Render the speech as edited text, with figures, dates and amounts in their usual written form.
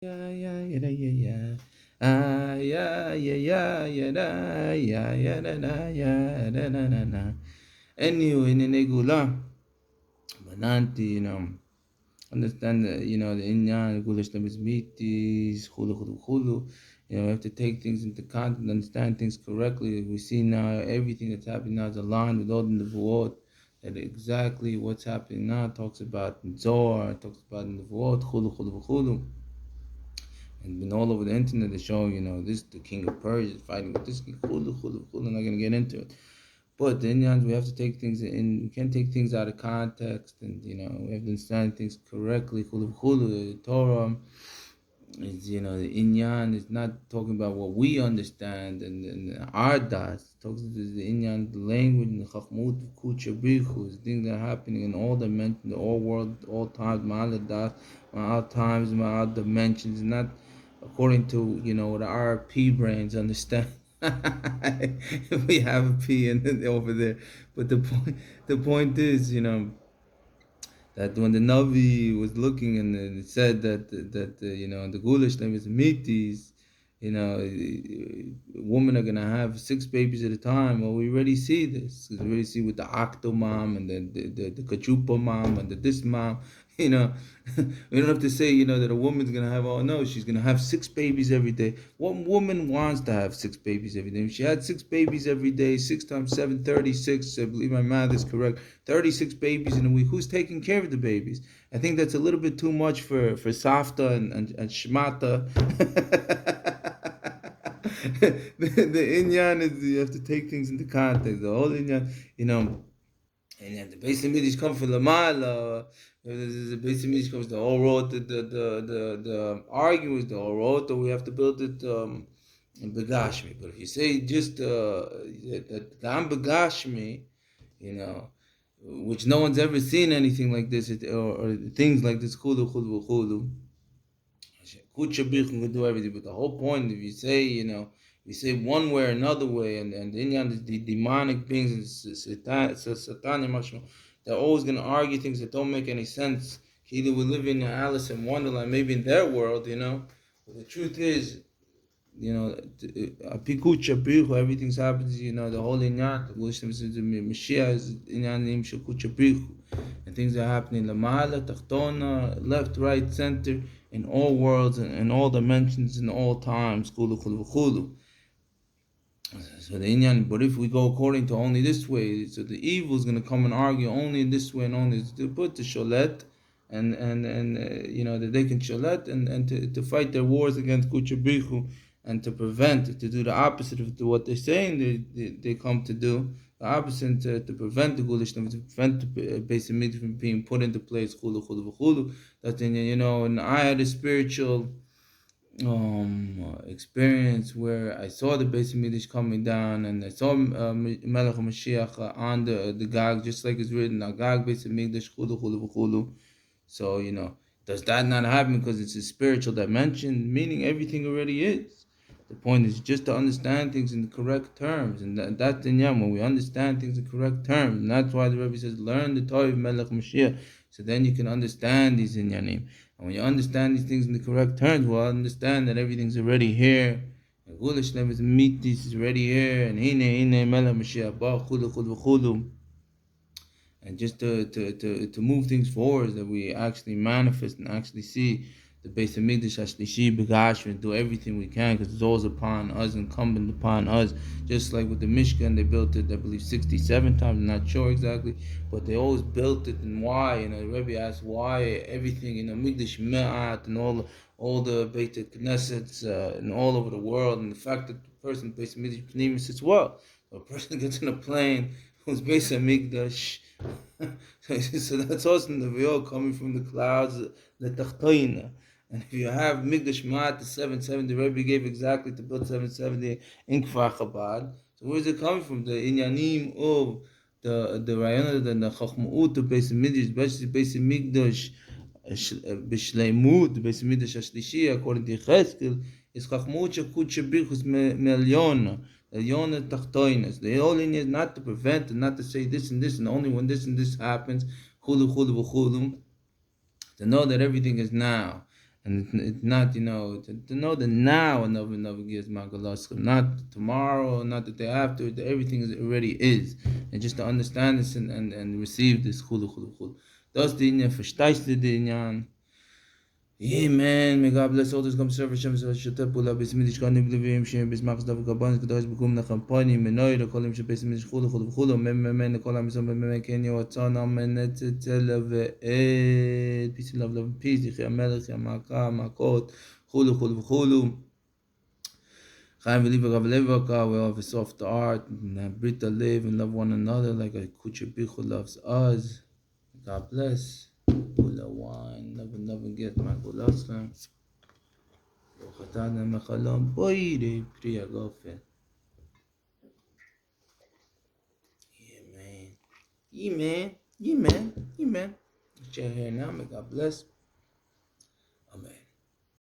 Yeah, yeah, yeah, yeah, yeah. Ah, yeah, yeah, yeah, yeah, da, yeah, yeah, da, da, yeah, da, da, da, da. Anyway, Nenegula, Bananti, understand that, the Inyan, Gulish Nabismitis, Hulu, Hulu, Hulu. We have to take things into context, understand things correctly. We see now everything that's happening now is aligned with all the Nevuot. That exactly what's happening now talks about in Zohar, talks about in Nevuot, Hulu, Hulu, Hulu. And been all over the internet. They're showing, this the king of Persia is fighting with this king. Khulu, khulu, khulu. I'm not gonna get into it. But the Indians, we have to take things in. We can't take things out of context, and we have to understand things correctly. Khulu, khulu. The Torah is, the Inyan is not talking about what we understand and our das. It talks about the Inyan, the language, and the Chachmut, Kucha, Bichus, things that are happening in all dimensions, all world, all times, Ma'al das, Ma'al times, Ma'al dimensions, not according to what our P brains understand. We have a P in over there, but the point is, that when the Navi was looking and it said that the Gulish name is Mitis, women are gonna have 6 babies at a time. Well, we already see this. We already see with the Octo mom and the Kachupa mom and the this mom. You know, we don't have to say that a woman's gonna have. Oh no, she's gonna have 6 babies every day. What woman wants to have 6 babies every day? If she had 6 babies every day, 6 times 7, 36. I believe my math is correct. 36 babies in a week. Who's taking care of the babies? I think that's a little bit too much for Safta and Shmata. The Inyan is you have to take things into context. The whole Inyan, and the basic midrash comes from Lamala. The basic midrash comes the whole road. The argument is the whole road. We have to build it in Begashmi. But if you say just that Gam Begashmi, you know, which no one's ever seen anything like this, or things like this. Chulu, chulu, chulu. Kuchabich can do everything, but the whole point, if you say, you say one way or another way, and the demonic beings, Satan, they're always going to argue things that don't make any sense. Either we live in Alice in Wonderland, maybe in their world, But the truth is, Pikucha Bichu, everything's happens, the whole Inyan, the Mashiach is Inyan Nim Shakucha Bichu. And things are happening Lamala, Tachtona, left, right, center, in all worlds and in all dimensions, in all times. Kulu, kulu, kulu. So the Inyan, but if we go according to only this way, so the evil is going to come and argue only in this way and only to put the sholet and that they can sholet and to fight their wars against Kuchabichu and to prevent, to do the opposite of what they're saying they come to do, the opposite to prevent the Gulishnam, to prevent the basic mitzvah from being put into place. Chulu, chulu, chulu. That and I had a spiritual experience where I saw the basic midrash coming down, and I saw Melech Mashiach on the Gag, just like it's written, Gag basic midrash chulu chulu chulu. So does that not happen because it's a spiritual dimension? Meaning everything already is. The point is just to understand things in the correct terms, and that's the yam when we understand things in correct terms, and that's why the Rebbe says learn the Torah of Melech Mashiach, so then you can understand these inyanim. And when you understand these things in the correct terms, we'll understand that everything's already here. And Gulish is meet this is already here. And Hine Melech Mashiach Ba Chulu Chulu Chulu. And just to move things forward, that we actually manifest and actually see the base of Migdash Ashlishi Begash and do everything we can because it's always upon us, incumbent upon us. Just like with the Mishkan, they built it, I believe, 67 times. I'm not sure exactly, but they always built it. And why? The Rebbe asked why everything, Migdash Me'at and all the Beit Knessets and all over the world, and the fact that the person based in Migdash Pnimis as well. So a person gets in a plane who's based in Migdash. So that's also the Vio coming from the clouds, the Tachtoina. And if you have Migdash Ma'at, the 770, the Rebbe gave exactly to build 770 in Kfar Chabad. So where is it coming from? The Inyanim of the Rayana, the Chachma'ut, the Beis Midrash, especially Beis Migdash, Bishleimut, the Beis Midrash Ashlishi, according to Cheskel, is Chachma'ut Shakut Shabichus Meliona. The Yonah Tachtoinas. The whole is not to prevent and not to say this and this, and only when this and this happens, Chulu Chulu Chulu, to know that everything is now. And it's not, to know that now another gives Magalaskim, not tomorrow, not the day after, that everything is already is. And just to understand this and receive this chulu chulu chulu. Das the inyan, verstehst du the inyan? Yeah, man, may God bless all those come serve Hashem, so Shatep Pula, Bismillah, Shkani, Blivim, Shem, Bismach, Dav, Gaban, Kedash, Bekum, Nachampani, Menoi, the Kolim, Shabes, Mish, Chulu, Chulu, Chulu, Men, the Kolam, Mizom, Men, Kenya, Watan, Amen, Tel, peace, love, and peace, Yichya, Melech, Yamaka, Makot, Chulu, Chulu, Chulu, Chaim, Veliva, Rav Levaka, we have a soft heart, and Brita live and love one another like a Kucher Bichu loves us. God bless. Kula wine, never get my Kulaslam. Katana Makalam, Boyre, Priya Gofen. Yeah, man. Share here now, may God bless. Amen.